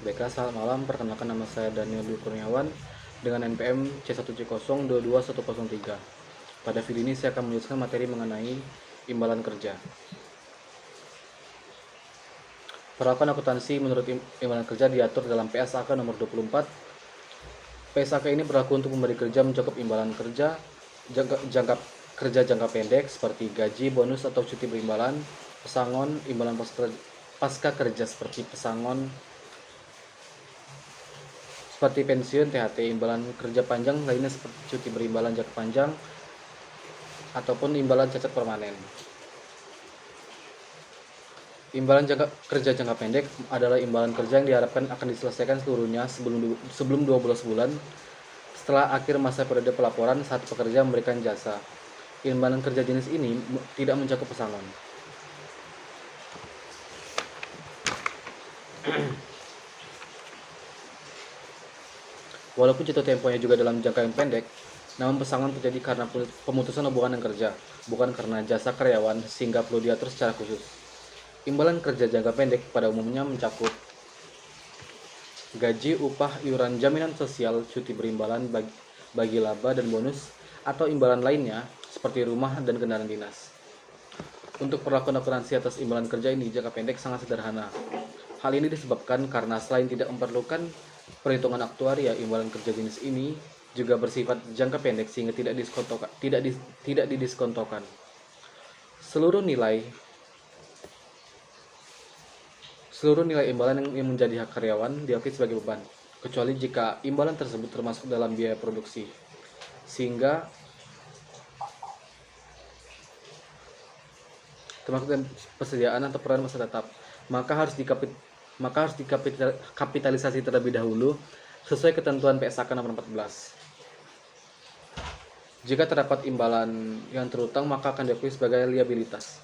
Baiklah, selamat malam. Perkenalkan, nama saya Daniel Dwi Kurniawan dengan NPM C1C0221103. Pada video ini saya akan menjelaskan materi mengenai imbalan kerja. Perlakuan akuntansi menurut imbalan kerja diatur dalam PSAK nomor 24. PSAK ini berlaku untuk pemberi kerja mencakup imbalan kerja jangka pendek seperti gaji, bonus atau cuti berimbalan, pesangon, imbalan pasca kerja seperti pesangon seperti pensiun, THT, imbalan kerja panjang lainnya seperti cuti berimbalan jangka panjang ataupun imbalan cacat permanen. Imbalan kerja jangka pendek adalah imbalan kerja yang diharapkan akan diselesaikan seluruhnya sebelum 12 bulan setelah akhir masa periode pelaporan saat pekerja memberikan jasa. Imbalan kerja jenis ini tidak mencakup pesangon. Walaupun jatuh temponya juga dalam jangka yang pendek, namun pesangon terjadi karena pemutusan hubungan kerja, bukan karena jasa karyawan, sehingga perlu diatur secara khusus. Imbalan kerja jangka pendek pada umumnya mencakup gaji, upah, iuran jaminan sosial, cuti berimbalan, bagi laba dan bonus, atau imbalan lainnya seperti rumah dan kendaraan dinas. Untuk perlakuan akuntansi atas imbalan kerja ini jangka pendek sangat sederhana. Hal ini disebabkan karena selain tidak memerlukan perhitungan aktuaria, imbalan kerja jenis ini juga bersifat jangka pendek sehingga tidak didiskontokan. Seluruh nilai imbalan yang menjadi hak karyawan diakui sebagai beban, kecuali jika imbalan tersebut termasuk dalam biaya produksi, sehingga termasuk dalam persediaan atau peran masa tetap, maka harus dikapitalisasi terlebih dahulu sesuai ketentuan PSAK nomor 14. Jika terdapat imbalan yang terutang, maka akan diakui sebagai liabilitas.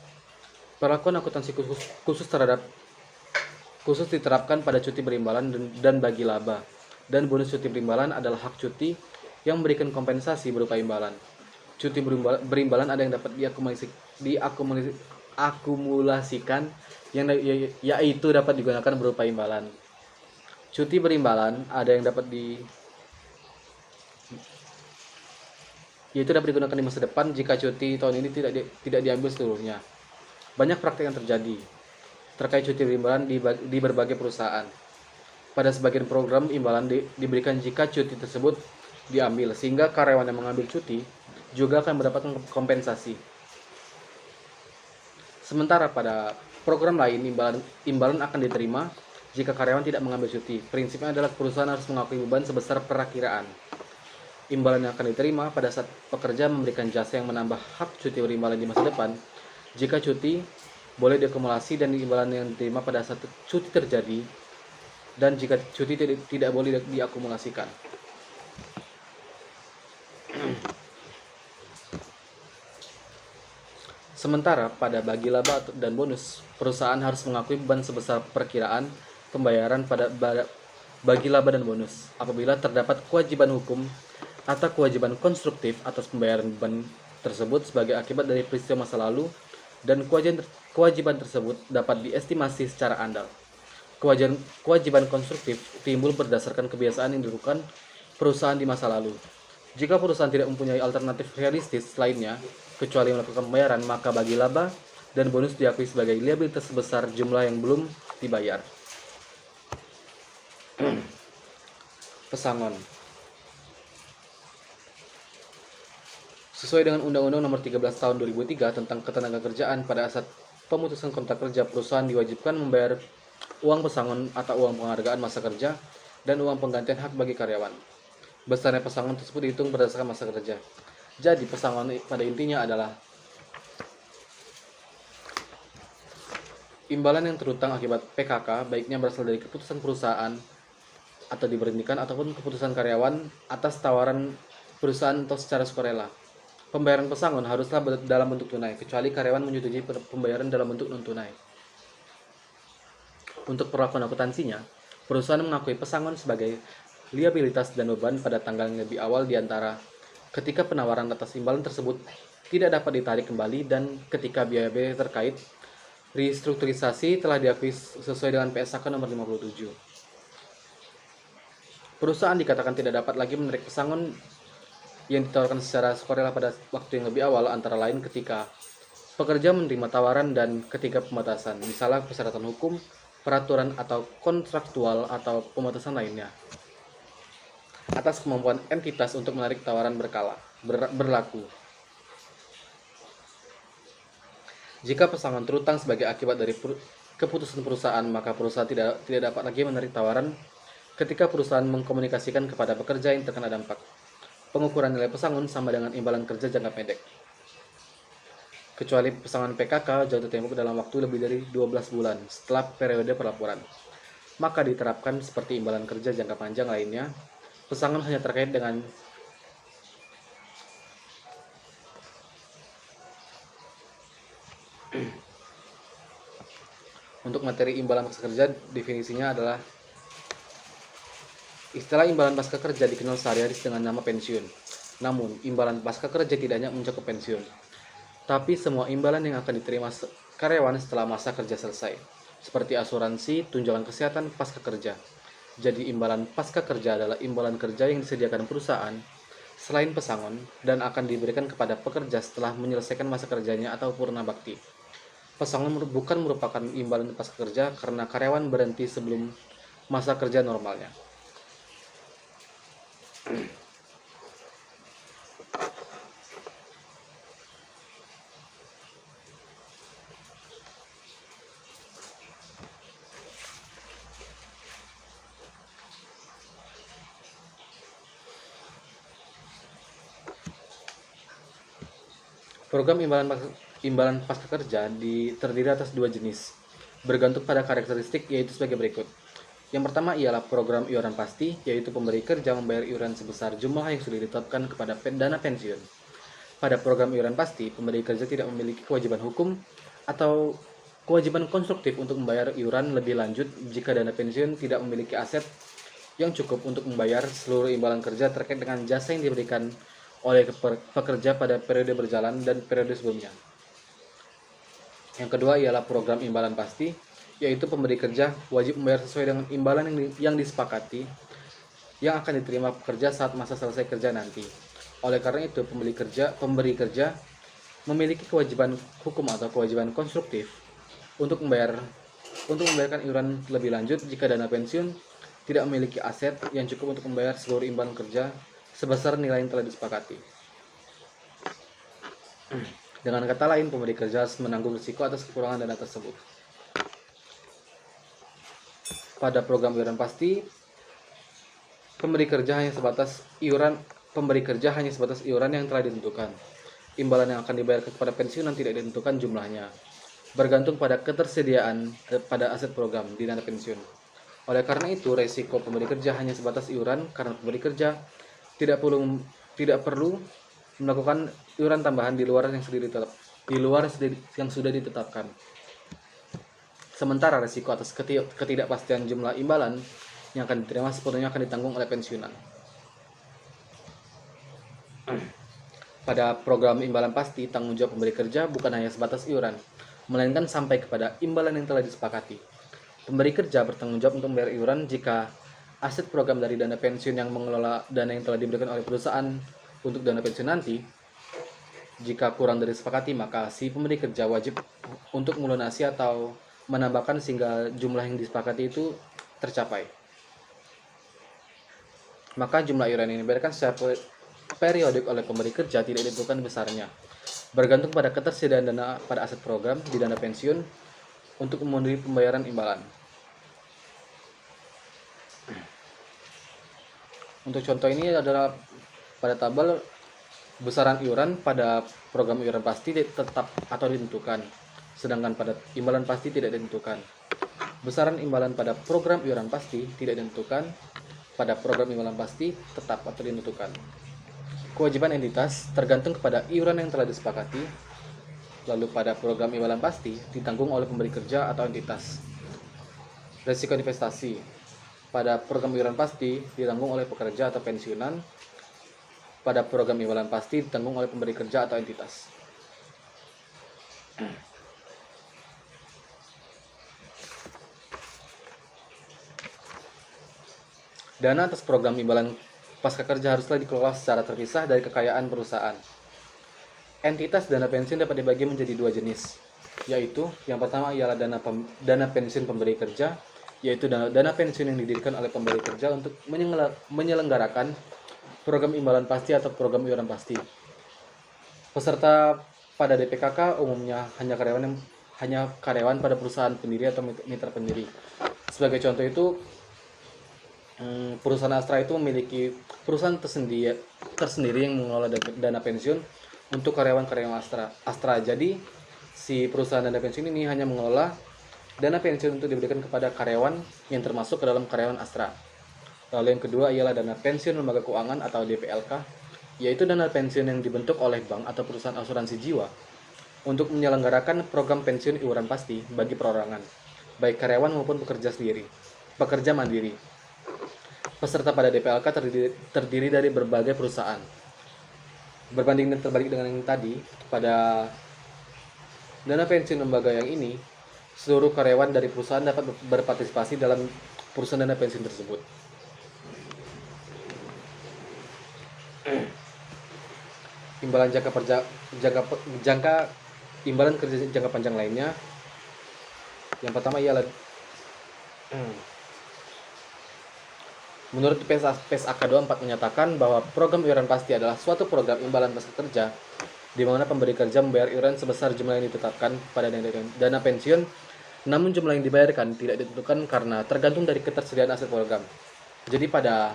Perlakuan akuntansi khusus diterapkan pada cuti berimbalan dan bagi laba, dan bonus cuti berimbalan adalah hak cuti yang memberikan kompensasi berupa imbalan. Cuti berimbalan ada yang dapat diakumulasikan, yaitu dapat digunakan berupa imbalan. Cuti berimbalan ada yang dapat digunakan di masa depan jika cuti tahun ini tidak diambil seluruhnya. Banyak praktik yang terjadi terkait cuti berimbalan di berbagai perusahaan. Pada sebagian program, imbalan diberikan jika cuti tersebut diambil, sehingga karyawan yang mengambil cuti juga akan mendapatkan kompensasi. Sementara pada program lain, imbalan akan diterima jika karyawan tidak mengambil cuti. Prinsipnya adalah perusahaan harus mengakui beban sebesar perakiraan. Imbalan yang akan diterima pada saat pekerja memberikan jasa yang menambah hak cuti berimbalan di masa depan. Jika cuti boleh diakumulasi dan imbalan yang diterima pada saat cuti terjadi, dan jika cuti tidak boleh diakumulasikan. Sementara pada bagi laba dan bonus, perusahaan harus mengakui beban sebesar perkiraan pembayaran pada bagi laba dan bonus apabila terdapat kewajiban hukum atau kewajiban konstruktif atas pembayaran beban tersebut sebagai akibat dari peristiwa masa lalu, dan kewajiban tersebut dapat diestimasi secara andal. Kewajiban konstruktif timbul berdasarkan kebiasaan yang dilakukan perusahaan di masa lalu. Jika perusahaan tidak mempunyai alternatif realistis lainnya kecuali melakukan pembayaran, maka bagi laba dan bonus diakui sebagai liabilitas sebesar jumlah yang belum dibayar. Pesangon. Sesuai dengan Undang-Undang Nomor 13 Tahun 2003 tentang Ketenagakerjaan, pada saat pemutusan kontrak kerja, perusahaan diwajibkan membayar uang pesangon atau uang penghargaan masa kerja dan uang penggantian hak bagi karyawan. Besarnya pesangon tersebut dihitung berdasarkan masa kerja. Jadi pesangon pada intinya adalah imbalan yang terutang akibat PKK, baiknya berasal dari keputusan perusahaan atau diberhentikan ataupun keputusan karyawan atas tawaran perusahaan atau secara sukarela. Pembayaran pesangon haruslah dalam bentuk tunai, kecuali karyawan menyetujui pembayaran dalam bentuk non-tunai. Untuk perlakuan akuntansinya, perusahaan mengakui pesangon sebagai liabilitas dan beban pada tanggal yang lebih awal di antara ketika penawaran atas imbalan tersebut tidak dapat ditarik kembali dan ketika biaya-biaya terkait restrukturisasi telah diakui sesuai dengan PSAK nomor 57. Perusahaan dikatakan tidak dapat lagi menarik pesangon yang ditawarkan secara sukarela pada waktu yang lebih awal, antara lain ketika pekerja menerima tawaran dan ketika pembatasan, misalnya persyaratan hukum, peraturan atau kontraktual atau pembatasan lainnya atas kemampuan entitas untuk menarik tawaran berlaku. Jika pesangon terutang sebagai akibat dari keputusan perusahaan, maka perusahaan tidak dapat lagi menarik tawaran ketika perusahaan mengkomunikasikan kepada pekerja yang terkena dampak. Pengukuran nilai pesangon sama dengan imbalan kerja jangka pendek. Kecuali pesangon PKK jatuh tempo dalam waktu lebih dari 12 bulan setelah periode pelaporan, maka diterapkan seperti imbalan kerja jangka panjang lainnya. Pesangon hanya terkait dengan untuk materi imbalan pasca kerja, definisinya adalah istilah imbalan pasca kerja dikenal sehari-hari dengan nama pensiun. Namun, imbalan pasca kerja tidak hanya mencakup pensiun, tapi semua imbalan yang akan diterima karyawan setelah masa kerja selesai, seperti asuransi, tunjangan kesehatan pasca kerja. Jadi, imbalan pasca kerja adalah imbalan kerja yang disediakan perusahaan selain pesangon dan akan diberikan kepada pekerja setelah menyelesaikan masa kerjanya atau purna bakti. Pesangon bukan merupakan imbalan pasca kerja karena karyawan berhenti sebelum masa kerja normalnya. Program imbalan pasca kerja terdiri atas dua jenis, bergantung pada karakteristik, yaitu sebagai berikut. Yang pertama ialah program iuran pasti, yaitu pemberi kerja membayar iuran sebesar jumlah yang sudah ditetapkan kepada dana pensiun. Pada program iuran pasti, pemberi kerja tidak memiliki kewajiban hukum atau kewajiban konstruktif untuk membayar iuran lebih lanjut jika dana pensiun tidak memiliki aset yang cukup untuk membayar seluruh imbalan kerja terkait dengan jasa yang diberikan oleh pekerja pada periode berjalan dan periode sebelumnya. Yang kedua ialah program imbalan pasti, yaitu pemberi kerja wajib membayar sesuai dengan imbalan yang disepakati yang akan diterima pekerja saat masa selesai kerja nanti. Oleh karena itu, pemberi kerja memiliki kewajiban hukum atau kewajiban konstruktif untuk membayarkan iuran lebih lanjut jika dana pensiun tidak memiliki aset yang cukup untuk membayar seluruh imbalan kerja sebesar nilai yang telah disepakati. Dengan kata lain, pemberi kerja harus menanggung risiko atas kekurangan dana tersebut. Pada program iuran pasti, pemberi kerja hanya sebatas iuran yang telah ditentukan. Imbalan yang akan dibayar kepada pensiunan tidak ditentukan jumlahnya, bergantung pada ketersediaan pada aset program di dana pensiun. Oleh karena itu, resiko pemberi kerja hanya sebatas iuran karena pemberi kerja tidak perlu melakukan iuran tambahan di luar yang sudah ditetapkan. Sementara risiko atas ketidakpastian jumlah imbalan yang akan diterima sepenuhnya akan ditanggung oleh pensiunan. Pada program imbalan pasti, tanggung jawab pemberi kerja bukan hanya sebatas iuran, melainkan sampai kepada imbalan yang telah disepakati. Pemberi kerja bertanggung jawab untuk membayar iuran jika aset program dari dana pensiun yang mengelola dana yang telah diberikan oleh perusahaan untuk dana pensiun nanti. Jika kurang dari disepakati, maka si pemberi kerja wajib untuk melunasi atau menambahkan sehingga jumlah yang disepakati itu tercapai. Maka jumlah iuran yang dibayarkan secara periodik oleh pemberi kerja tidak ditentukan besarnya, bergantung pada ketersediaan dana pada aset program di dana pensiun untuk memenuhi pembayaran imbalan. Untuk contoh ini adalah pada tabel besaran iuran pada program iuran pasti tetap atau ditentukan, sedangkan pada imbalan pasti tidak ditentukan. Besaran imbalan pada program iuran pasti tidak ditentukan, pada program imbalan pasti tetap atau ditentukan. Kewajiban entitas tergantung kepada iuran yang telah disepakati, lalu pada program imbalan pasti ditanggung oleh pemberi kerja atau entitas. Risiko investasi pada program iuran pasti ditanggung oleh pekerja atau pensiunan, pada program imbalan pasti ditanggung oleh pemberi kerja atau entitas. Dana atas program imbalan pasca kerja haruslah dikelola secara terpisah dari kekayaan perusahaan. Entitas dana pensiun dapat dibagi menjadi dua jenis, yaitu yang pertama ialah dana pensiun pemberi kerja, yaitu dana pensiun yang didirikan oleh pemberi kerja untuk menyelenggarakan program imbalan pasti atau program iuran pasti. Peserta pada DPKK umumnya hanya karyawan pada perusahaan pendiri atau mitra pendiri. Sebagai contoh itu, perusahaan Astra itu memiliki perusahaan tersendiri yang mengelola dana pensiun untuk karyawan-karyawan Astra. Jadi si perusahaan dana pensiun ini hanya mengelola dana pensiun untuk diberikan kepada karyawan yang termasuk ke dalam karyawan Astra. Lalu yang kedua ialah dana pensiun lembaga keuangan atau DPLK, yaitu dana pensiun yang dibentuk oleh bank atau perusahaan asuransi jiwa untuk menyelenggarakan program pensiun iuran pasti bagi perorangan, baik karyawan maupun pekerja mandiri. Peserta pada DPLK terdiri dari berbagai perusahaan. Berbanding dan terbalik dengan yang tadi, pada dana pensiun lembaga yang ini, seluruh karyawan dari perusahaan dapat berpartisipasi dalam perusahaan dana pensiun tersebut. Imbalan imbalan kerja jangka panjang lainnya. Yang pertama ialah menurut PSAK 24 menyatakan bahwa program iuran pasti adalah suatu program imbalan pasca kerja di mana pemberi kerja membayar iuran sebesar jumlah yang ditetapkan pada dana pensiun, namun jumlah yang dibayarkan tidak ditentukan karena tergantung dari ketersediaan aset program. Jadi pada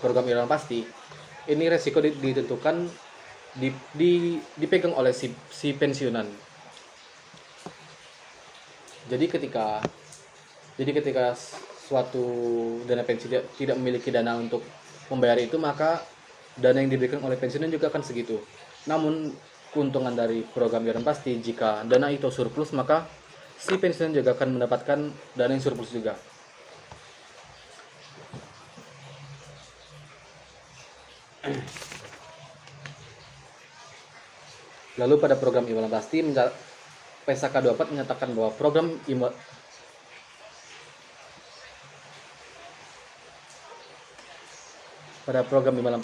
program iuran pasti ini resiko ditentukan dipegang oleh si pensiunan. Jadi ketika suatu dana pensiun tidak memiliki dana untuk membayar itu, maka dana yang diberikan oleh pensiunan juga akan segitu. Namun keuntungan dari program iuran pasti, jika dana itu surplus, maka si pensiunan juga akan mendapatkan dana yang surplus juga. Lalu pada program imbalan pasti, PSAK 24 menyatakan bahwa pada program imbalan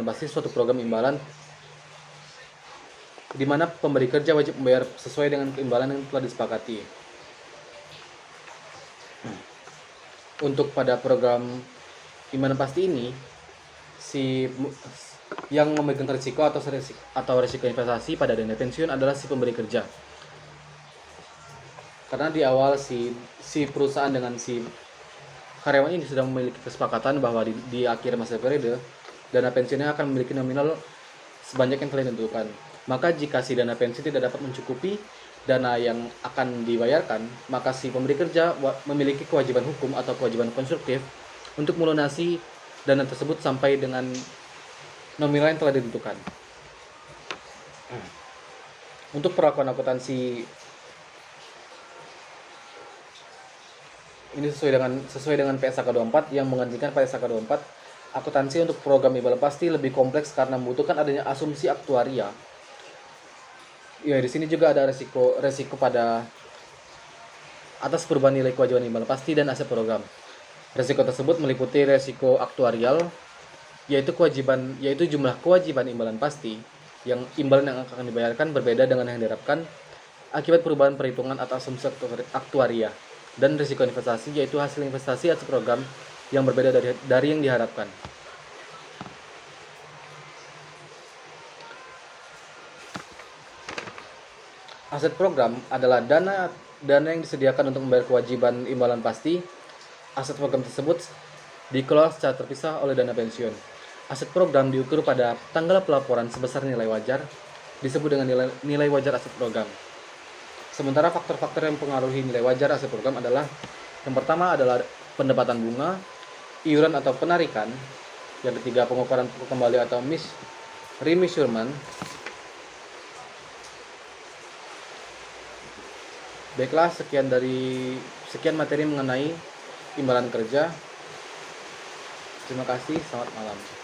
pasti suatu program imbalan di mana pemberi kerja wajib membayar sesuai dengan imbalan yang telah disepakati. Untuk pada program imbalan pasti ini, yang memegang risiko atau risiko investasi pada dana pensiun adalah si pemberi kerja. Karena di awal si perusahaan dengan si karyawan ini sudah memiliki kesepakatan bahwa di akhir masa periode dana pensiunnya akan memiliki nominal sebanyak yang telah ditentukan. Maka jika si dana pensiun tidak dapat mencukupi dana yang akan dibayarkan, maka si pemberi kerja memiliki kewajiban hukum atau kewajiban konstruktif untuk melunasi dana tersebut sampai dengan nominal yang telah ditentukan. Untuk perlakuan akuntansi ini sesuai dengan PSAK 24 yang menggantikan PSAK 24, akuntansi untuk program imbalan pasti lebih kompleks karena membutuhkan adanya asumsi aktuaria. Ya, di sini juga ada resiko pada atas perubahan nilai kewajiban imbalan pasti dan aset program. Resiko tersebut meliputi resiko aktuarial, yaitu jumlah kewajiban imbalan pasti imbalan yang akan dibayarkan berbeda dengan yang diharapkan akibat perubahan perhitungan atau asumsi aktuaria, dan risiko investasi, yaitu hasil investasi aset program yang berbeda dari yang diharapkan. Aset program adalah dana yang disediakan untuk membayar kewajiban imbalan pasti. Aset program tersebut dikelola secara terpisah oleh dana pensiun. Aset program diukur pada tanggal pelaporan sebesar nilai wajar, disebut dengan nilai wajar aset program. Sementara faktor-faktor yang mempengaruhi nilai wajar aset program adalah, yang pertama adalah pendapatan bunga, iuran atau penarikan, yang ketiga pengukuran pokok kembali atau remeasurement. Baiklah, sekian materi mengenai imbalan kerja. Terima kasih, selamat malam.